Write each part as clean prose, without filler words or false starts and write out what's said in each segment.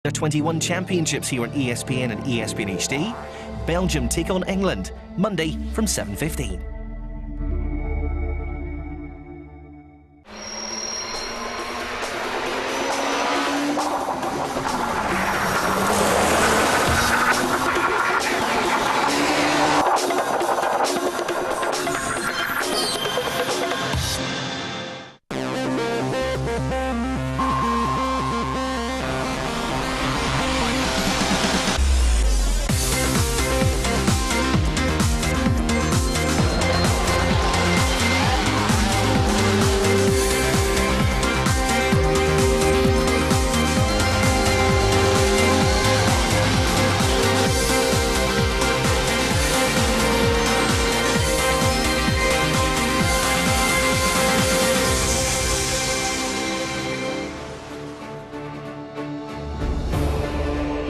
The 21 championships here on ESPN and ESPN HD. Belgium take on England, Monday from 7:15.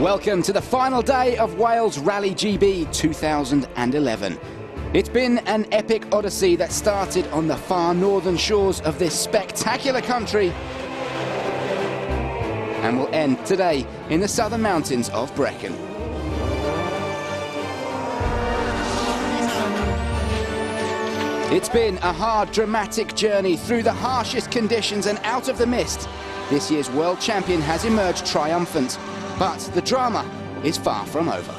Welcome to the final day of Wales Rally GB 2011. It's been an epic odyssey that started on the far northern shores of this spectacular country and will end today in the southern mountains of Brecon. It's been a hard, dramatic journey through the harshest conditions and out of the mist. This year's world champion has emerged triumphant. But the drama is far from over.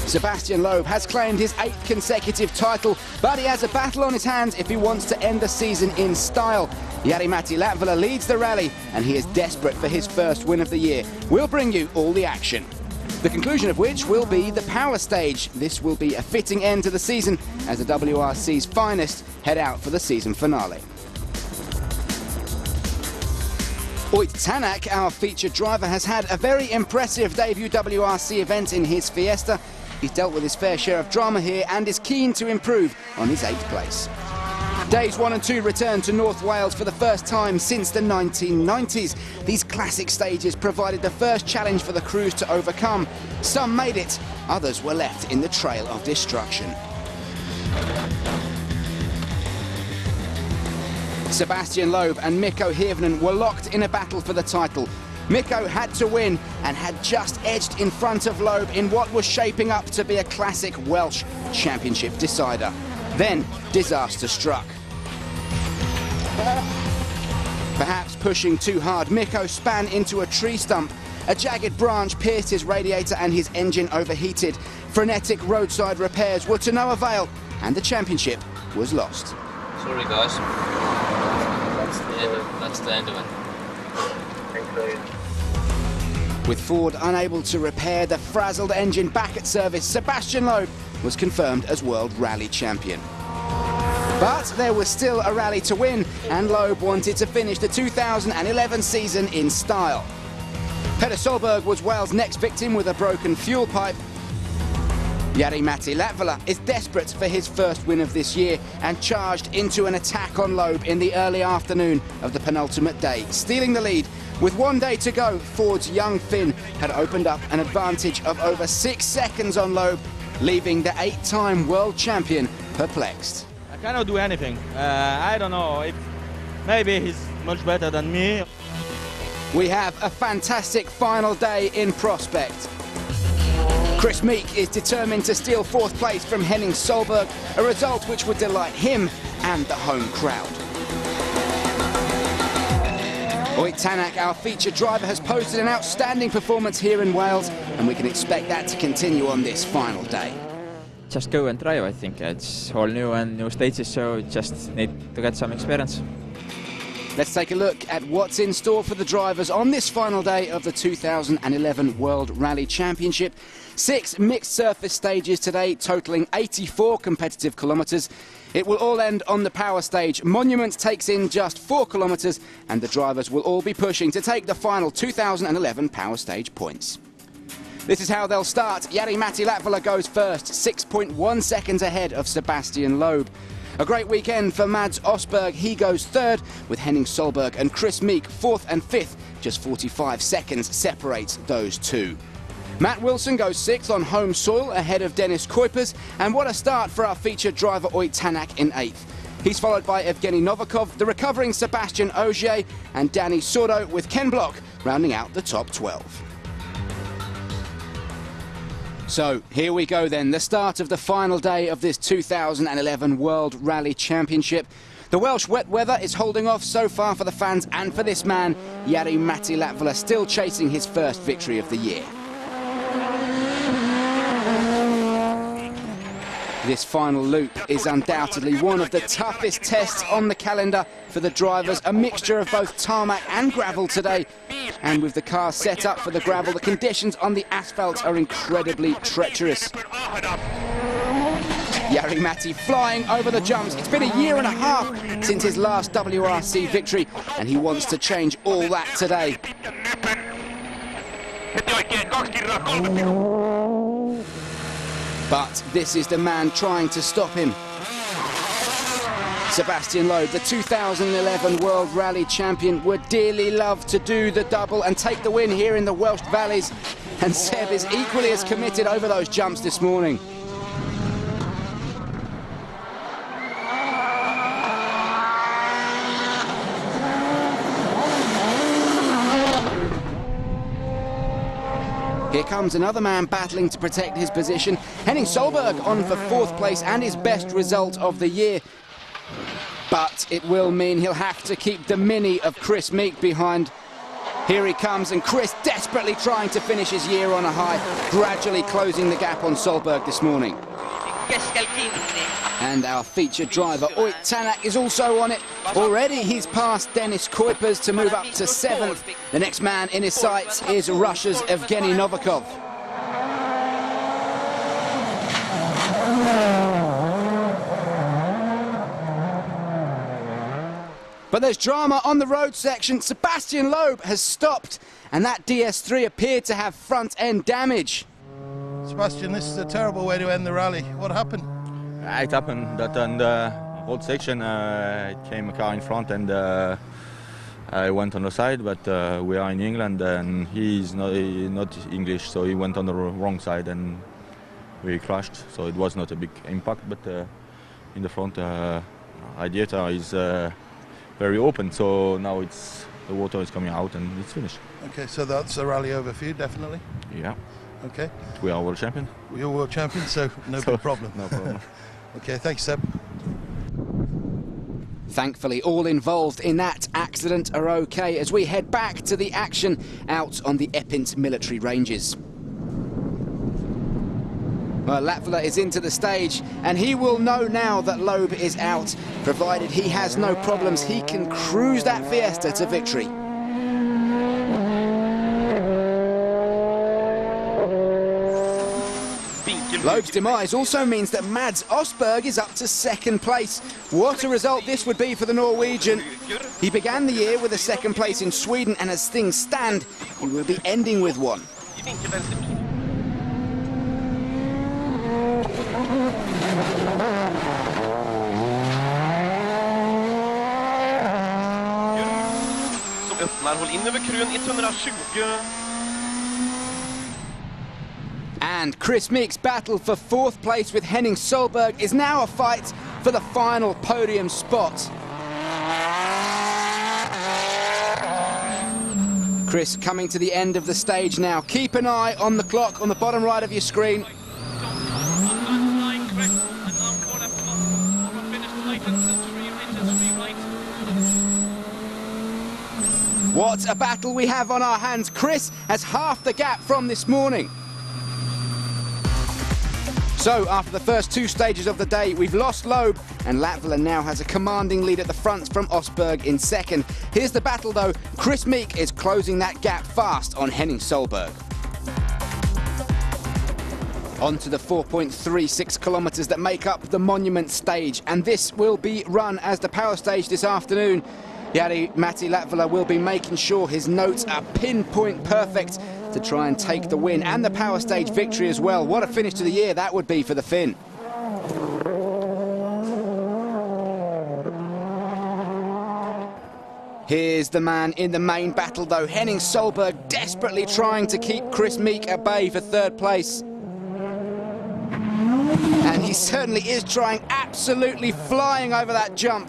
Sebastian Loeb has claimed his 8th consecutive title, but he has a battle on his hands if he wants to end the season in style. Jari-Matti Latvala leads the rally, and he is desperate for his first win of the year. We'll bring you all the action. The conclusion of which will be the power stage. This will be a fitting end to the season as the WRC's finest head out for the season finale. Oyt Tanak, our featured driver, has had a very impressive debut WRC event in his Fiesta. He's dealt with his fair share of drama here and is keen to improve on his 8th place. Days 1 and 2 return to North Wales for the first time since the 1990s. These classic stages provided the first challenge for the crews to overcome. Some made it, others were left in the trail of destruction. Sebastian Loeb and Mikko Hirvonen were locked in a battle for the title. Mikko had to win and had just edged in front of Loeb in what was shaping up to be a classic Welsh championship decider. Then disaster struck. Perhaps pushing too hard, Mikko span into a tree stump. A jagged branch pierced his radiator and his engine overheated. Frenetic roadside repairs were to no avail and the championship was lost. Sorry guys. That's the end of it. With Ford unable to repair the frazzled engine back at service, Sebastian Loeb was confirmed as World Rally Champion. But there was still a rally to win, and Loeb wanted to finish the 2011 season in style. Petter Solberg was Wales' next victim with a broken fuel pipe. Jari-Matti Latvala is desperate for his first win of this year and charged into an attack on Loeb in the early afternoon of the penultimate day, stealing the lead. With 1 day to go, Ford's young Finn had opened up an advantage of over 6 seconds on Loeb, leaving the 8-time world champion perplexed. I cannot do anything. I don't know if maybe he's much better than me. We have a fantastic final day in prospect. Chris Meek is determined to steal 4th place from Henning Solberg, a result which would delight him and the home crowd. Oyt Tanak, our featured driver, has posted an outstanding performance here in Wales, and we can expect that to continue on this final day. Just go and drive, I think. It's all new and new stages, so just need to get some experience. Let's take a look at what's in store for the drivers on this final day of the 2011 World Rally Championship. 6 mixed surface stages today, totalling 84 competitive kilometres. It will all end on the power stage. Monument takes in just 4 kilometres, and the drivers will all be pushing to take the final 2011 power stage points. This is how they'll start. Jari-Matti Latvala goes first, 6.1 seconds ahead of Sebastian Loeb. A great weekend for Mads Osberg. He goes 3rd, with Henning Solberg and Chris Meek 4th and 5th. Just 45 seconds separates those two. Matt Wilson goes 6th on home soil ahead of Dennis Kuipers, and what a start for our featured driver Oyt Tanak in 8th. He's followed by Evgeny Novikov, the recovering Sebastian Ogier, and Danny Sordo, with Ken Block rounding out the top 12. So here we go then, the start of the final day of this 2011 World Rally Championship. The Welsh wet weather is holding off so far for the fans and for this man, Jari-Matti Latvala, still chasing his first victory of the year. This final loop is undoubtedly one of the toughest tests on the calendar for the drivers, a mixture of both tarmac and gravel today. And with the car set up for the gravel, the conditions on the asphalt are incredibly treacherous. Jari-Matti flying over the jumps. It's been a year and a half since his last WRC victory, and he wants to change all that today. But this is the man trying to stop him. Sebastian Loeb, the 2011 World Rally Champion, would dearly love to do the double and take the win here in the Welsh Valleys. And Seb is equally as committed over those jumps this morning. Here comes another man battling to protect his position. Henning Solberg on for 4th place and his best result of the year. But it will mean he'll have to keep the mini of Chris Meek behind. Here he comes, and Chris desperately trying to finish his year on a high, gradually closing the gap on Solberg this morning. And our featured driver, Oyt Tanak, is also on it. Already he's passed Dennis Kuipers to move up to 7th. The next man in his sights is Russia's Evgeny Novikov. But there's drama on the road section. Sebastian Loeb has stopped, and that DS3 appeared to have front-end damage. Sebastian, this is a terrible way to end the rally. What happened? It happened that on the road section it came a car in front, and I went on the side, but we are in England and he's not English, so he went on the wrong side and we crashed. So it was not a big impact, but in the front radiator is very open, so now the water is coming out and it's finished. Okay, so that's a rally over for you, definitely? Yeah. Okay. We are world champion. We are world champions, so no big problem. No problem. Okay, thanks, Seb. Thankfully, all involved in that accident are okay as we head back to the action out on the Epint military ranges. Well, Latvala is into the stage, and he will know now that Loeb is out. Provided he has no problems, he can cruise that Fiesta to victory. Loeb's demise also means that Mads Osberg is up to 2nd place. What a result this would be for the Norwegian. He began the year with a 2nd place in Sweden, and as things stand, he will be ending with one. Som öppnar, håll in över krön 120. And Chris Meek's battle for 4th place with Henning Solberg is now a fight for the final podium spot. Chris coming to the end of the stage now. Keep an eye on the clock on the bottom right of your screen. What a battle we have on our hands. Chris has half the gap from this morning. So, after the first 2 stages of the day, we've lost Loeb, and Latvala now has a commanding lead at the front from Osberg in 2nd. Here's the battle, though. Chris Meek is closing that gap fast on Henning Solberg. On to the 4.36 kilometres that make up the Monument stage, and this will be run as the power stage this afternoon. Jari-Matti Latvala will be making sure his notes are pinpoint perfect to try and take the win and the power stage victory as well. What a finish to the year that would be for the Finn. Here's the man in the main battle, though. Henning Solberg desperately trying to keep Chris Meek at bay for 3rd place. And He certainly is trying, absolutely flying over that jump.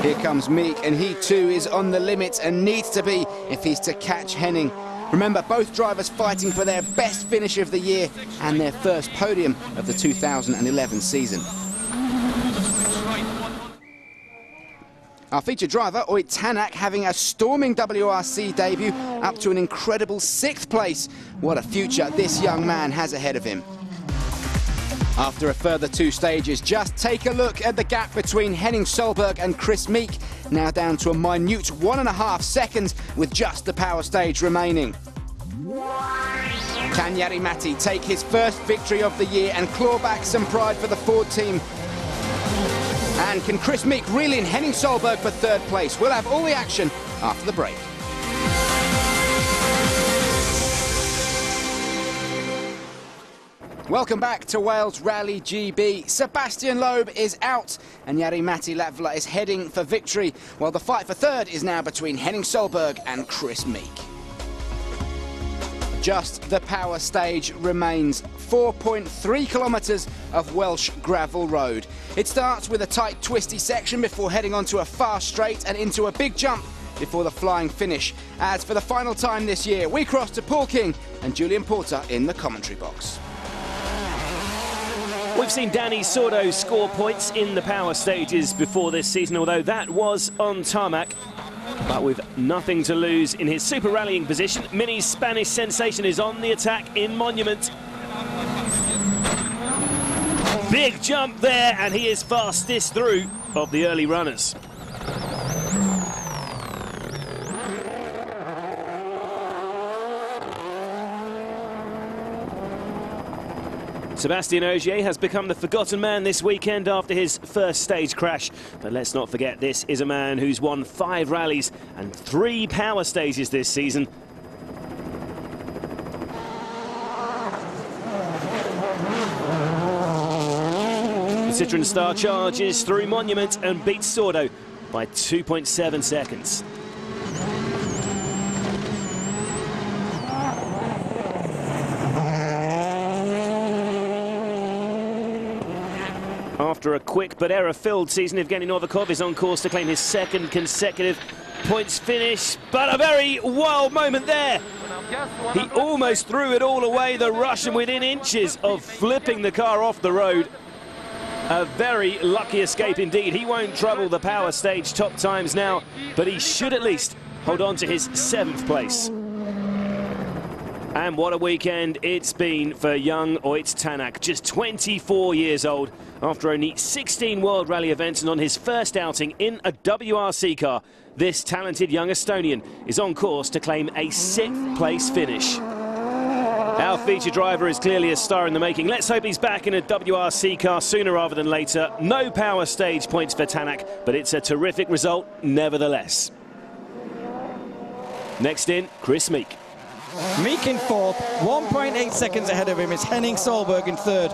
Here comes Meek, and he too is on the limit and needs to be if he's to catch Henning. Remember, both drivers fighting for their best finish of the year and their first podium of the 2011 season. Our featured driver, Oyt Tanak, having a storming WRC debut up to an incredible 6th place. What a future this young man has ahead of him. After a further 2 stages, just take a look at the gap between Henning Solberg and Chris Meek, now down to a minute 1.5 seconds with just the power stage remaining. Can Jari-Matti take his first victory of the year and claw back some pride for the Ford team? And can Chris Meek reel in Henning Solberg for 3rd place? We'll have all the action after the break. Welcome back to Wales Rally GB. Sebastian Loeb is out and Jari-Matti Latvala is heading for victory, while the fight for 3rd is now between Henning Solberg and Chris Meek. Just the power stage remains. 4.3 kilometres of Welsh gravel road. It starts with a tight, twisty section before heading onto a fast straight and into a big jump before the flying finish. As for the final time this year, we cross to Paul King and Julian Porter in the commentary box. We've seen Danny Sordo score points in the power stages before this season, although that was on tarmac. But with nothing to lose in his super rallying position, Mini's Spanish sensation is on the attack in Monument. Big jump there, and he is fastest through of the early runners. Sébastien Ogier has become the forgotten man this weekend after his first stage crash. But let's not forget, this is a man who's won 5 rallies and 3 power stages this season. The Citroën Star charges through Monument and beats Sordo by 2.7 seconds. After a quick but error-filled season, Evgeny Novikov is on course to claim his 2nd consecutive points finish. But a very wild moment there. He almost threw it all away, the Russian, within inches of flipping the car off the road. A very lucky escape indeed. He won't trouble the power stage top times now, but he should at least hold on to his 7th place. And what a weekend it's been for young Oyt Tanak, just 24 years old, after only 16 World Rally events and on his first outing in a WRC car. This talented young Estonian is on course to claim a 6th place finish. Our feature driver is clearly a star in the making. Let's hope he's back in a WRC car sooner rather than later. No power stage points for Tanak, but it's a terrific result nevertheless. Next in, Chris Meek. Meek in 4th, 1.8 seconds ahead of him is Henning Solberg in 3rd.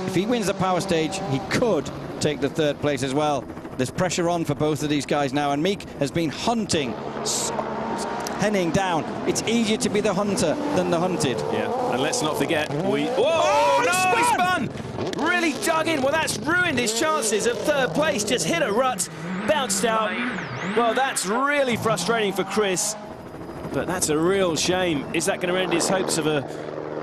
If he wins the power stage, he could take the 3rd place as well. There's pressure on for both of these guys now, and Meek has been hunting Henning down. It's easier to be the hunter than the hunted. Yeah, and let's not forget, spun! Really dug in. Well, that's ruined his chances at 3rd place. Just hit a rut, bounced out. Well, that's really frustrating for Chris. But that's a real shame. Is that going to end his hopes of a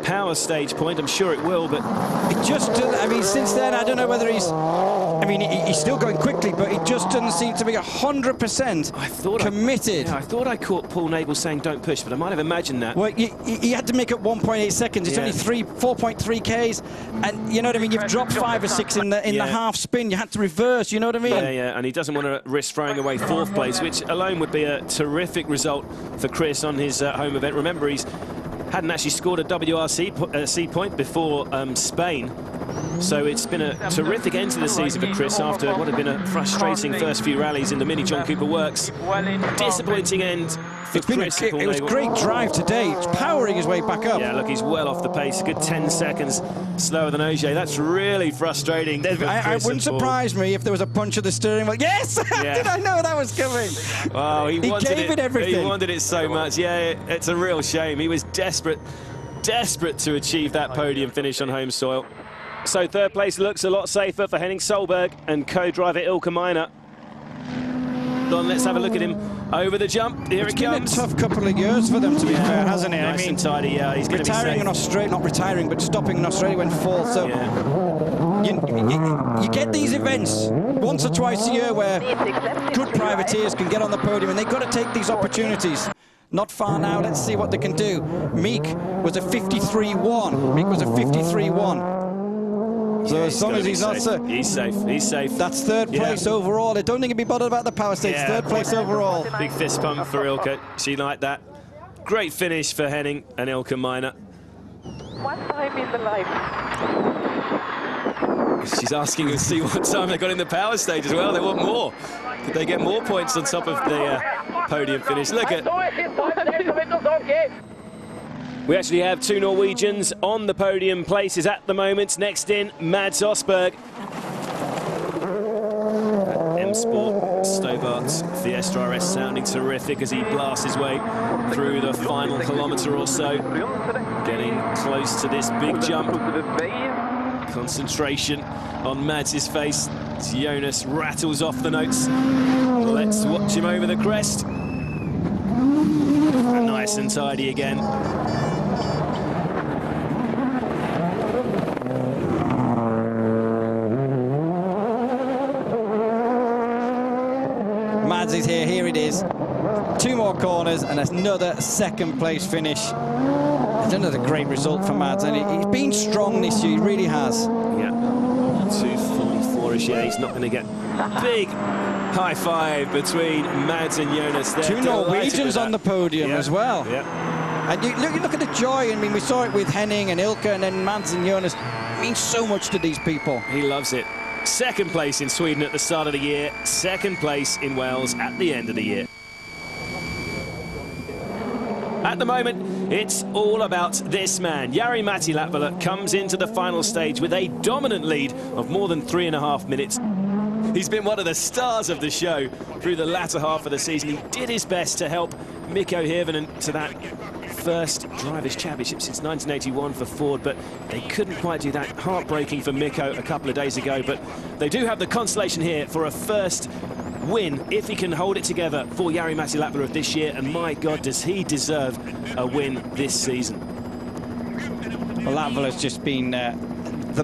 power stage point? I'm sure it will, but it just, I mean, since then, I don't know whether he's, I mean, he's still going quickly, but he just doesn't seem to be 100% committed. I thought I caught Paul Nabel saying don't push, but I might have imagined that. Well, he had to make up 1.8 seconds. It's only 4.3 Ks, and you know what I mean? You've dropped 5 or 6 in the half spin. You had to reverse, you know what I mean? Yeah, and he doesn't want to risk throwing away 4th place, which alone would be a terrific result for Chris on his home event. Remember, he's hadn't actually scored a WRC point before Spain. So it's been a terrific end to the season for Chris after what had been a frustrating first few rallies in the Mini John Cooper Works. Disappointing end for Chris. It was great drive today. It's powering his way back up. Yeah, look, he's well off the pace. A good 10 seconds slower than Ogier. That's really frustrating. It wouldn't surprise me if there was a punch of the steering wheel. Yes! Yeah. Did I know that was coming? Oh, he gave it everything. He wanted it so much. Yeah, it's a real shame. He was desperate to achieve that podium finish on home soil. So third place looks a lot safer for Henning Solberg and co-driver Ilkka Minor. Let's have a look at him over the jump. Here it comes. It's been a tough couple of years for them, to be fair, hasn't it? Nice and tidy. Yeah, he's going to be retiring in Australia, not retiring, but stopping in Australia when fourth. So you get these events once or twice a year where good privateers can get on the podium, and they've got to take these opportunities. Not far now. Let's see what they can do. Meek was a 53.1. Meek was a 53.1. So as long as he's not safe. He's safe. He's safe. That's third place overall. I don't think he'd be bothered about the power stage. Yeah. Third place overall. Big fist pump for Ilkka. She liked that. Great finish for Henning and Ilkka Minor. One time in the life. She's asking to see what time they got in the power stage as well. They want more. Could they get more points on top of the podium finish? Look at. We actually have two Norwegians on the podium places at the moment. Next in, Mads Osberg. M-Sport Stobart's Fiesta RS sounding terrific as he blasts his way through the final kilometre or so. Getting close to this big jump. Concentration on Mads' face as Jonas rattles off the notes. Let's watch him over the crest. Nice and tidy again. Mads is here it is. Two more corners and another second place finish. It's another great result for Mads, and he's been strong this year, he really has. Yeah, 2:44-ish. Yeah, he's not going to get big high five between Mads and Jonas there. Two Norwegians on the podium as well. Yeah. And you look at the joy. I mean, we saw it with Henning and Ilkka, and then Mads and Jonas. It means so much to these people. He loves it. Second place in Sweden at the start of the year. Second place in Wales at the end of the year. At the moment, it's all about this man. Jari-Matti Latvala comes into the final stage with a dominant lead of more than 3.5 minutes. He's been one of the stars of the show through the latter half of the season. He did his best to help Mikko Hirvonen to that first Drivers' Championship since 1981 for Ford, but they couldn't quite do that. Heartbreaking for Mikko a couple of days ago, but they do have the consolation here for a first win, if he can hold it together for Jari-Matti Latvala of this year, and my God, does he deserve a win this season. Well, Latvala's just been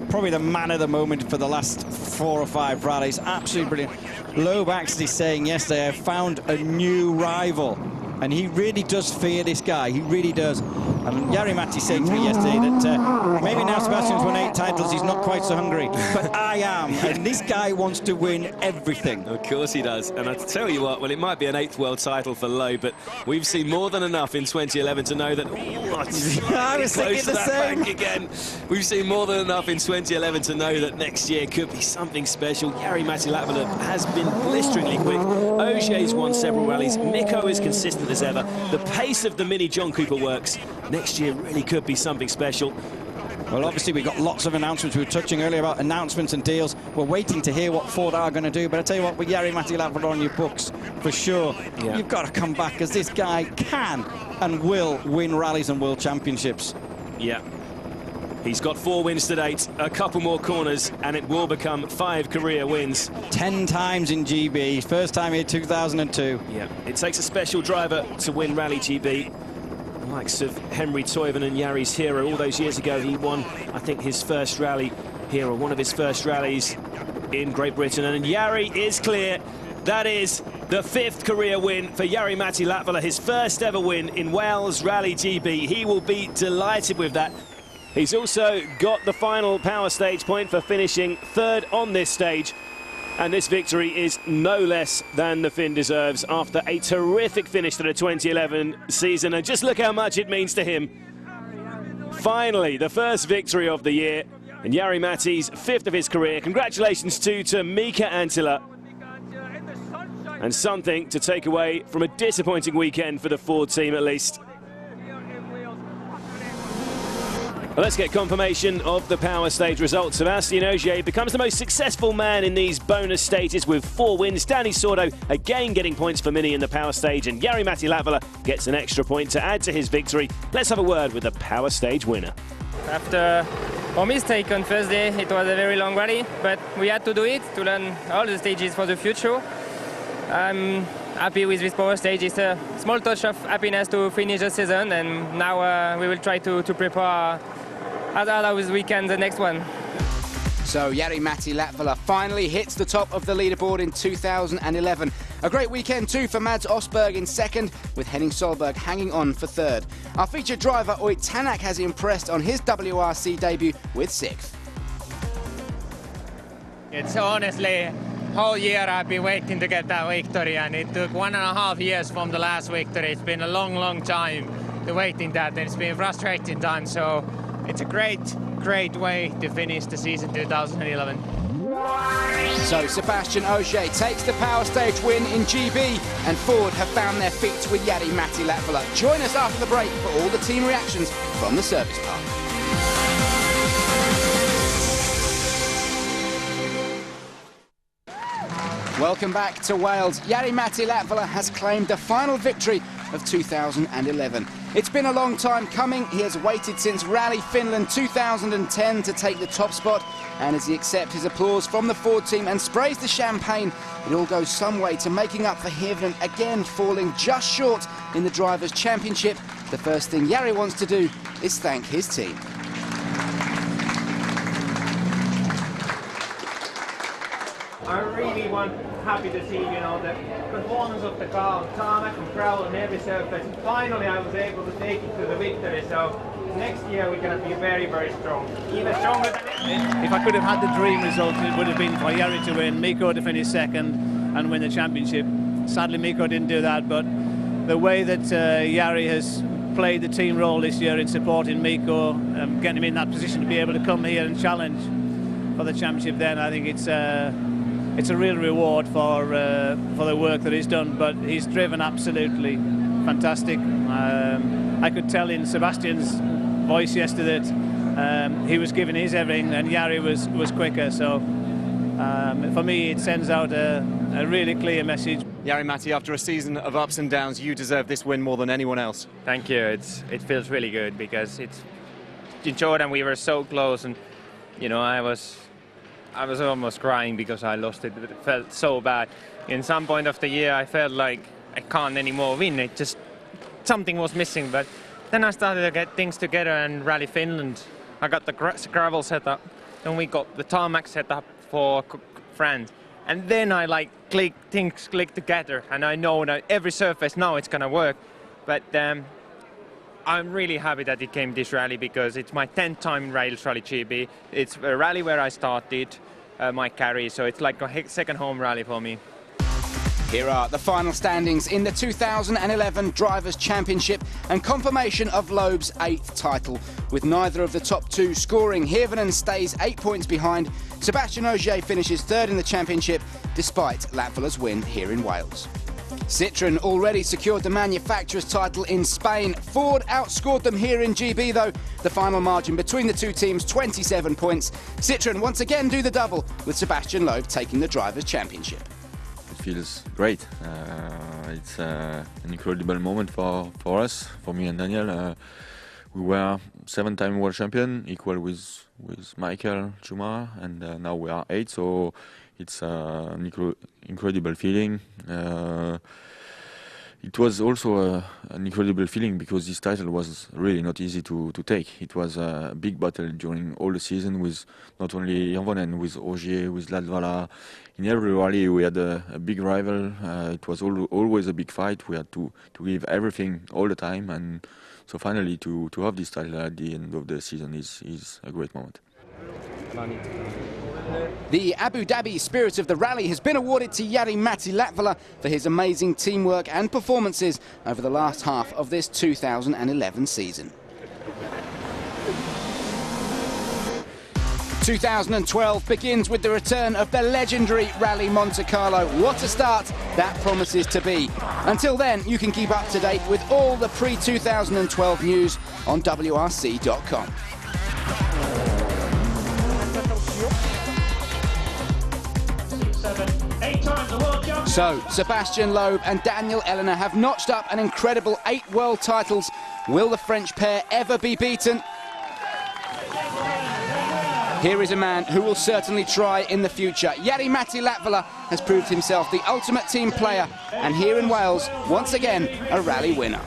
probably the man of the moment for the last 4 or 5 rallies. Absolutely brilliant. Loeb actually saying yesterday, I found a new rival. And he really does fear this guy. He really does. And Jari-Matti saying to me yesterday that maybe now Sebastian's won 8 titles, he's not quite so hungry. But I am. And this guy wants to win everything. Of course he does. And I tell you what, well, it might be an 8th world title for Loeb, but we've seen more than enough in 2011 to know that... I was thinking the same. Again. We've seen more than enough in 2011 to know that next year could be something special. Jari-Matti Latvala has been blisteringly quick. Ogier's won several rallies. Mikko is consistent as ever. The pace of the mini John Cooper works. Next year really could be something special. Well, obviously, we've got lots of announcements. We were touching earlier about announcements and deals. We're waiting to hear what Ford are going to do. But I tell you what, with Jari-Matti Latvala on your books, for sure, you've got to come back, because this guy can and will win rallies and world championships. Yeah. He's got 4 wins to date, a couple more corners, and it will become 5 career wins. 10 times in GB, first time here 2002. Yeah, it takes a special driver to win Rally GB. The likes of Henry Toivonen and Jari's hero. All those years ago, he won, I think, his first rally here, or one of his first rallies in Great Britain. And Jari is clear. That is the 5th career win for Jari-Matti Latvala, his first ever win in Wales Rally GB. He will be delighted with that. He's also got the final power stage point for finishing 3rd on this stage. And this victory is no less than the Finn deserves after a terrific finish to the 2011 season. And just look how much it means to him. Finally, the first victory of the year, and Jari-Matti's 5th of his career. Congratulations to Mika Anttila. and something to take away from a disappointing weekend for the Ford team at least. Well, let's get confirmation of the power stage results. Sebastian Ogier becomes the most successful man in these bonus stages with 4 wins. Danny Sordo again getting points for Mini in the power stage, and Jari-Matti Latvala gets an extra point to add to his victory. Let's have a word with the power stage winner. After our mistake on Thursday, it was a very long rally, but we had to do it to learn all the stages for the future. I'm happy with this power stage. It's a small touch of happiness to finish the season, and now we will try to prepare as hard as we can the next one. So Jari-Matti Latvala finally hits the top of the leaderboard in 2011. A great weekend too for Mads Osberg in second, with Henning Solberg hanging on for third. Our featured driver Oit Tanak has impressed on his WRC debut with 6th. It's honestly, whole year I've been waiting to get that victory, and it took 1.5 years from the last victory. It's been a long time to waiting that, and it's been a frustrating time, so it's a great way to finish the season 2011. So Sebastian Ogier takes the power stage win in GB, and Ford have found their feet with Jari-Matti Latvala. Join us after the break for all the team reactions from the service park. Welcome back to Wales. Jari-Matti Latvala has claimed the final victory of 2011. It's been a long time coming. He has waited since Rally Finland 2010 to take the top spot, and as he accepts his applause from the Ford team and sprays the champagne, it all goes some way to making up for Hirvonen again falling just short in the Drivers' Championship. The first thing Jari wants to do is thank his team. I'm really happy to see, the performance of the car on tarmac and gravel and every surface. Finally, I was able to take it to the victory. So next year we're going to be very strong, even stronger than this. If I could have had the dream result, it would have been for Jari to win, Mikko to finish second and win the championship. Sadly, Mikko didn't do that, but the way that Jari has played the team role this year in supporting Mikko, getting him in that position to be able to come here and challenge for the championship, then I think it's a real reward for the work that he's done. But he's driven absolutely fantastic. I could tell in Sebastian's voice yesterday that he was giving his everything, and Jari was quicker. So for me, it sends out a really clear message. Jari-Matti, after a season of ups and downs, you deserve this win more than anyone else. Thank you. It feels really good, because in Jordan we were so close, and I was almost crying because I lost it. It felt so bad. In some point of the year, I felt like I can't anymore win. It just, something was missing. But then I started to get things together, and Rally Finland, I got the gravel set up, then we got the tarmac set up for France. And then things click together, and I know that every surface now it's gonna work. But I'm really happy that it came this rally, because it's my 10th time in Rails Rally GB. It's a rally where I started my carry, so it's like a second home rally for me. Here are the final standings in the 2011 Drivers' Championship, and confirmation of Loeb's 8th title, with neither of the top two scoring. Hirvonen stays 8 points behind. Sebastian Ogier finishes third in the championship, despite Latvala's win here in Wales. Citroën already secured the manufacturer's title in Spain. Ford outscored them here in GB though. The final margin between the two teams, 27 points. Citroën once again do the double, with Sebastian Loeb taking the Drivers' Championship. It feels great. It's an incredible moment for us, for me and Daniel. We were 7-time world champion, equal with Michael Schumacher, and now we are 8, so it's an incredible feeling. It was also an incredible feeling because this title was really not easy to take. It was a big battle during all the season, with not only Hirvonen, with Ogier, with Latvala. In every rally we had a big rival. It was always a big fight. We had to give everything all the time, and so finally to have this title at the end of the season is a great moment. The Abu Dhabi Spirit of the Rally has been awarded to Jari-Matti Latvala for his amazing teamwork and performances over the last half of this 2011 season. 2012 begins with the return of the legendary Rally Monte Carlo. What a start that promises to be. Until then, you can keep up to date with all the pre-2012 news on WRC.com. So, Sebastian Loeb and Daniel Elena have notched up an incredible 8 world titles. Will the French pair ever be beaten? Here is a man who will certainly try in the future. Jari-Matti Latvala has proved himself the ultimate team player, and here in Wales, once again, a rally winner.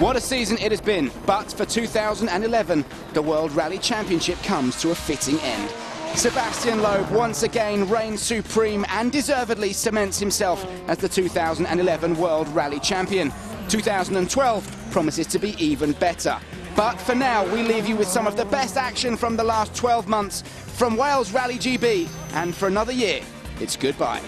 What a season it has been, but for 2011, the World Rally Championship comes to a fitting end. Sebastian Loeb once again reigns supreme and deservedly cements himself as the 2011 World Rally Champion. 2012 promises to be even better. But for now, we leave you with some of the best action from the last 12 months from Wales Rally GB, and for another year, it's goodbye.